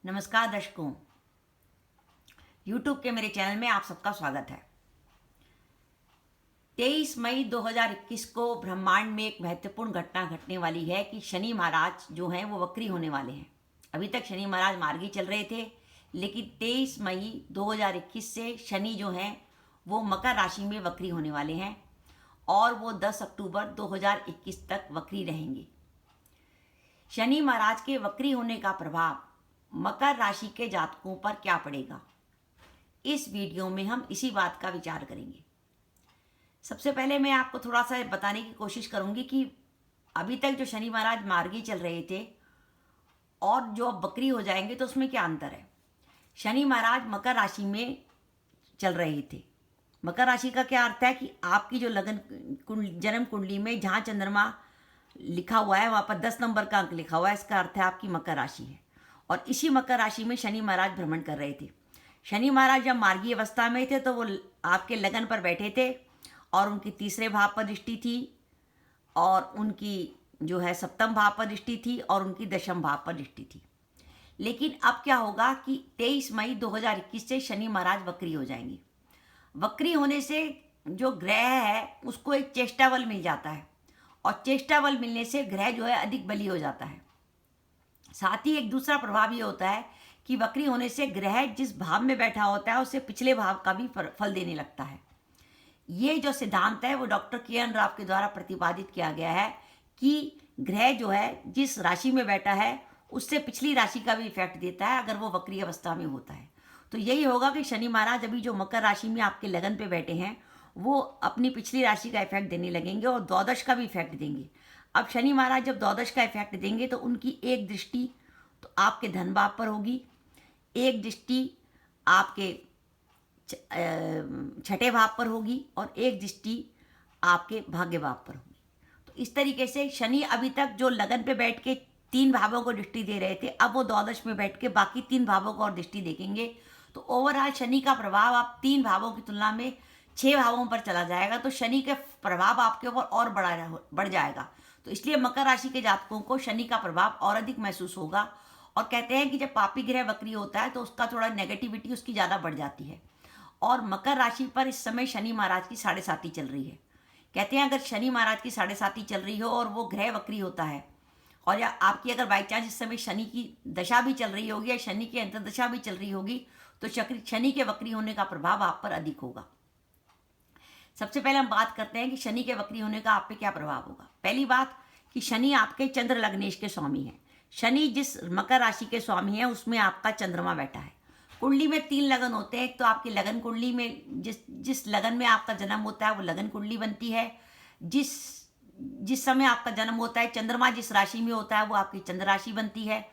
नमस्कार दर्शकों, YouTube के मेरे चैनल में आप सबका स्वागत है। 23 मई 2021 को ब्रह्मांड में एक महत्वपूर्ण घटना घटने वाली है कि शनि महाराज जो हैं वो वक्री होने वाले हैं। अभी तक शनि महाराज मार्गी चल रहे थे, लेकिन 23 मई 2021 से शनि जो हैं वो मकर राशि में वक्री होने वाले हैं और वो 10 अक्टूबर 2021 तक वक्री रहेंगे। शनि महाराज के वक्री होने का प्रभाव मकर राशि के जातकों पर क्या पड़ेगा, इस वीडियो में हम इसी बात का विचार करेंगे। सबसे पहले मैं आपको थोड़ा सा बताने की कोशिश करूंगी कि अभी तक जो शनि महाराज मार्गी चल रहे थे और जो अब वक्री हो जाएंगे तो उसमें क्या अंतर है। शनि महाराज मकर राशि में चल रहे थे। मकर राशि का क्या अर्थ है कि आपकी जो जन्म कुंडली में जहाँ चंद्रमा लिखा हुआ है वहाँ पर 10 नंबर का अंक लिखा हुआ है, इसका अर्थ है आपकी मकर राशि है। और इसी मकर राशि में शनि महाराज भ्रमण कर रहे थे। शनि महाराज जब मार्गी अवस्था में थे तो वो आपके लगन पर बैठे थे और उनकी तीसरे भाव पर दृष्टि थी और उनकी जो है सप्तम भाव पर दृष्टि थी और उनकी दशम भाव पर दृष्टि थी। लेकिन अब क्या होगा कि 23 मई 2021 से शनि महाराज वक्री हो जाएंगे। वक्री होने से जो ग्रह है उसको एक चेष्टा बल मिल जाता है और चेष्टा बल मिलने से ग्रह जो है अधिक बली हो जाता है। साथ ही एक दूसरा प्रभाव ये होता है कि वक्री होने से ग्रह जिस भाव में बैठा होता है उससे पिछले भाव का भी फल देने लगता है। ये जो सिद्धांत है वो डॉक्टर के.एन. राव के द्वारा प्रतिपादित किया गया है कि ग्रह जो है जिस राशि में बैठा है उससे पिछली राशि का भी इफेक्ट देता है अगर वो वक्री अवस्था में होता है। तो यही होगा कि शनि महाराज अभी जो मकर राशि में आपके लगन पे बैठे हैं वो अपनी पिछली राशि का इफेक्ट देने लगेंगे और द्वादश का भी इफेक्ट देंगे। अब शनि महाराज जब द्वादश का इफेक्ट देंगे तो उनकी एक दृष्टि तो आपके धन भाव पर होगी, एक दृष्टि आपके छठे भाव पर होगी और एक दृष्टि आपके भाग्य भाव पर होगी। तो इस तरीके से शनि अभी तक जो लगन पे बैठ के 3 भावों को दृष्टि दे रहे थे, अब वो द्वादश में बैठ के बाकी 3 भावों को और दृष्टि देखेंगे। तो ओवरऑल शनि का प्रभाव आप 3 भावों की तुलना में 6 भावों पर चला जाएगा। तो शनि का प्रभाव आपके ऊपर और बढ़ जाएगा। तो इसलिए मकर राशि के जातकों को शनि का प्रभाव और अधिक महसूस होगा। और कहते हैं कि जब पापी ग्रह वक्री होता है तो उसका थोड़ा नेगेटिविटी उसकी ज़्यादा बढ़ जाती है। और मकर राशि पर इस समय शनि महाराज की 7.5 चल रही है। कहते हैं अगर शनि महाराज की 7.5 चल रही हो और वो ग्रह वक्री होता है और या आपकी अगर बाई चांस इस समय शनि की दशा भी चल रही होगी या शनि की अंतर्दशा भी चल रही होगी तो शनि के वक्री होने का प्रभाव आप पर अधिक होगा। सबसे पहले हम बात करते हैं कि शनि के वक्री होने का आप पे क्या प्रभाव होगा। पहली बात कि शनि आपके चंद्र लग्नेश के स्वामी हैं। शनि जिस मकर राशि के स्वामी है उसमें आपका चंद्रमा बैठा है। कुंडली में 3 लगन होते हैं। एक तो आपकी लगन कुंडली में जिस लगन में आपका जन्म होता है वो लगन कुंडली बनती है। जिस समय आपका जन्म होता है चंद्रमा जिस राशि में होता है वो आपकी चंद्र राशि बनती है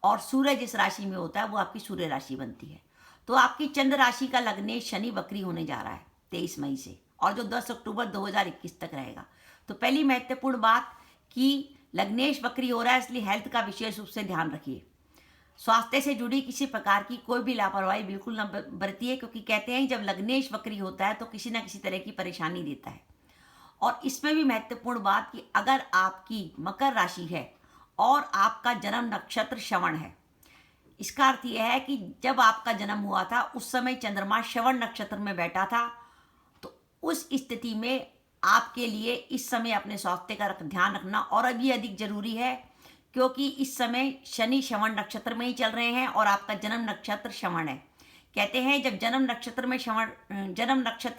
और सूर्य जिस राशि में होता है वो आपकी सूर्य राशि बनती है। तो आपकी चंद्र राशि का लग्नेश शनि वक्री होने जा रहा है 23 मई से और जो 10 अक्टूबर 2021 तक रहेगा। तो पहली महत्वपूर्ण बात कि लग्नेश वक्री हो रहा है, इसलिए हेल्थ का विशेष रूप से ध्यान रखिए। स्वास्थ्य से जुड़ी किसी प्रकार की कोई भी लापरवाही बिल्कुल न बरतिए, क्योंकि कहते हैं जब लग्नेश वक्री होता है तो किसी न किसी तरह की परेशानी देता है। और इसमें भी महत्वपूर्ण बात कि अगर आपकी मकर राशि है और आपका जन्म नक्षत्र श्रवण है, इसका अर्थ यह है कि जब आपका जन्म हुआ था उस समय चंद्रमा श्रवण नक्षत्र में बैठा था। तो उस स्थिति में आपके लिए इस समय अपने स्वास्थ्य का ध्यान रखना और अभी अधिक जरूरी है, क्योंकि इस समय शनि श्रवण नक्षत्र में ही चल रहे हैं और आपका जन्म नक्षत्र श्रवण है। कहते हैं जब जन्म नक्षत्र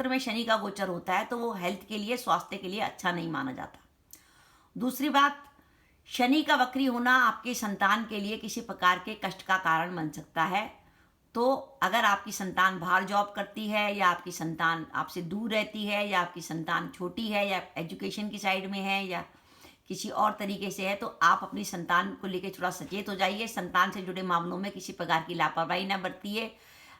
में शनि का गोचर होता है तो वो हेल्थ के लिए, स्वास्थ्य के लिए अच्छा नहीं माना जाता। दूसरी बात, शनि का वक्री होना आपके संतान के लिए किसी प्रकार के कष्ट का कारण बन सकता है। तो अगर आपकी संतान बाहर जॉब करती है या आपकी संतान आपसे दूर रहती है या आपकी संतान छोटी है या एजुकेशन की साइड में है या किसी और तरीके से है, तो आप अपनी संतान को लेकर थोड़ा सचेत हो जाइए। संतान से जुड़े मामलों में किसी प्रकार की लापरवाही न बरतिए।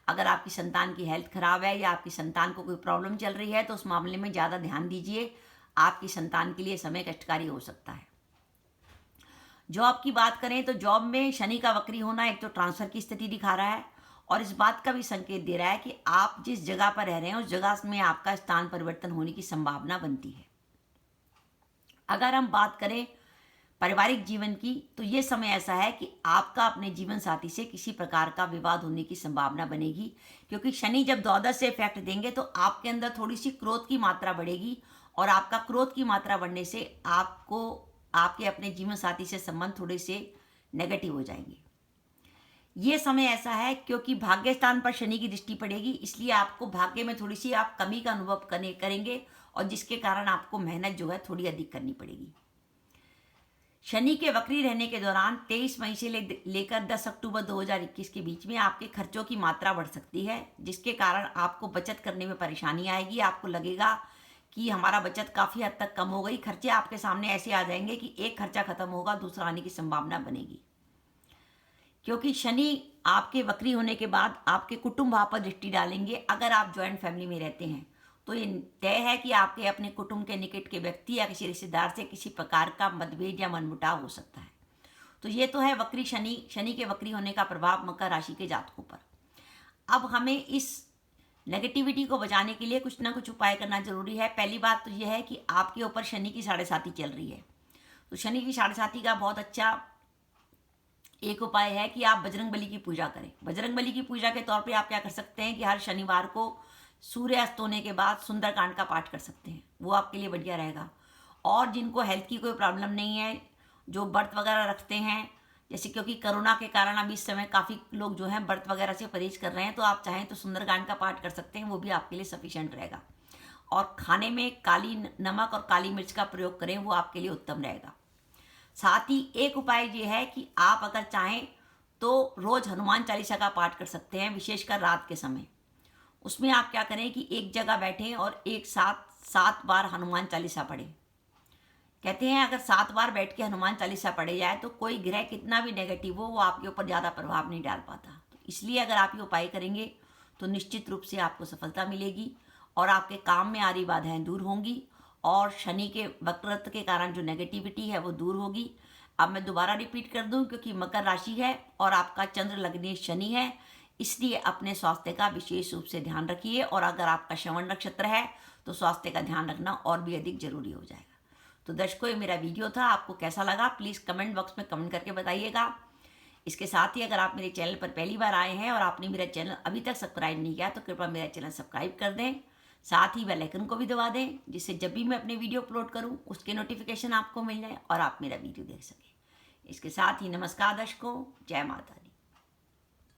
अगर आपकी संतान की हेल्थ खराब है या आपकी संतान को कोई प्रॉब्लम चल रही है तो उस मामले में ज़्यादा ध्यान दीजिए। आपकी संतान के लिए समय कष्टकारी हो सकता है। जॉब की बात करें तो जॉब में शनि का वक्री होना एक तो ट्रांसफर की स्थिति दिखा रहा है और इस बात का भी संकेत दे रहा है कि आप जिस जगह पर रह रहे हैं उस जगह में आपका स्थान परिवर्तन होने की संभावना बनती है। अगर हम बात करें पारिवारिक जीवन की, तो ये समय ऐसा है कि आपका अपने जीवन साथी से किसी प्रकार का विवाद होने की संभावना बनेगी, क्योंकि शनि जब द्वादश से इफेक्ट देंगे तो आपके अंदर थोड़ी सी क्रोध की मात्रा बढ़ेगी, और आपका क्रोध की मात्रा बढ़ने से आपको आपके अपने जीवन साथी से संबंध थोड़े से नेगेटिव हो जाएंगे। ये समय ऐसा है क्योंकि भाग्य स्थान पर शनि की दृष्टि पड़ेगी, इसलिए आपको भाग्य में थोड़ी सी आप कमी का अनुभव करेंगे, और जिसके कारण आपको मेहनत जो है थोड़ी अधिक करनी पड़ेगी। शनि के वक्री रहने के दौरान 23 मई से लेकर 10 अक्टूबर 2021 के बीच में आपके खर्चों की मात्रा बढ़ सकती है, जिसके कारण आपको बचत करने में परेशानी आएगी। आपको लगेगा कि हमारा बचत काफ़ी हद तक कम हो गई। खर्चे आपके सामने ऐसे आ जाएंगे कि एक खर्चा खत्म होगा, दूसरा आने की संभावना बनेगी, क्योंकि शनि आपके वक्री होने के बाद आपके कुटुंब भाव पर दृष्टि डालेंगे। अगर आप ज्वाइंट फैमिली में रहते हैं तो ये तय है कि आपके अपने कुटुंब के निकट के व्यक्ति या किसी रिश्तेदार से किसी प्रकार का मतभेद या मनमुटाव हो सकता है। तो ये तो है वक्री शनि के वक्री होने का प्रभाव मकर राशि के जातकों पर। अब हमें इस नेगेटिविटी को बचाने के लिए कुछ ना कुछ उपाय करना जरूरी है। पहली बात तो यह है कि आपके ऊपर शनि की 7.5 चल रही है, तो शनि की 7.5 का बहुत अच्छा एक उपाय है कि आप बजरंग बली की पूजा करें। बजरंग बली की पूजा के तौर पे आप क्या कर सकते हैं कि हर शनिवार को सूर्यास्त होने के बाद सुंदरकांड का पाठ कर सकते हैं, वो आपके लिए बढ़िया रहेगा। और जिनको हेल्थ की कोई प्रॉब्लम नहीं है, जो व्रत वगैरह रखते हैं, जैसे क्योंकि कोरोना के कारण अभी इस समय काफ़ी लोग जो हैं व्रत वगैरह से परहेज कर रहे हैं, तो आप चाहें तो सुंदरकांड का पाठ कर सकते हैं, वो भी आपके लिए सफिशिएंट रहेगा। और खाने में काली नमक और काली मिर्च का प्रयोग करें, वो आपके लिए उत्तम रहेगा। साथ ही एक उपाय ये है कि आप अगर चाहें तो रोज हनुमान चालीसा का पाठ कर सकते हैं, विशेषकर रात के समय। उसमें आप क्या करें कि एक जगह बैठें और एक साथ 7 बार हनुमान चालीसा पढ़ें। कहते हैं अगर 7 बार बैठ के हनुमान चालीसा पढ़े जाए तो कोई ग्रह कितना भी नेगेटिव हो वो आपके ऊपर ज़्यादा प्रभाव नहीं डाल पाता। तो इसलिए अगर आप ये उपाय करेंगे तो निश्चित रूप से आपको सफलता मिलेगी और आपके काम में आ रही बाधाएं दूर होंगी, और शनि के वक्रत्व के कारण जो नेगेटिविटी है वो दूर होगी। अब मैं दोबारा रिपीट कर दूं, क्योंकि मकर राशि है और आपका चंद्र लग्नेश शनि है, इसलिए अपने स्वास्थ्य का विशेष रूप से ध्यान रखिए। और अगर आपका श्रवण नक्षत्र है तो स्वास्थ्य का ध्यान रखना और भी अधिक जरूरी हो जाएगा। तो दर्शकों, ये मेरा वीडियो था, आपको कैसा लगा प्लीज़ कमेंट बॉक्स में कमेंट करके बताइएगा। इसके साथ ही अगर आप मेरे चैनल पर पहली बार आए हैं और आपने मेरा चैनल अभी तक सब्सक्राइब नहीं किया तो कृपया मेरा चैनल सब्सक्राइब कर दें, साथ ही बेल आइकन को भी दबा दें, जिससे जब भी मैं अपने वीडियो अपलोड करूं उसके नोटिफिकेशन आपको मिल जाए और आप मेरा वीडियो देख सकें। इसके साथ ही नमस्कार दर्शकों, जय माता दी।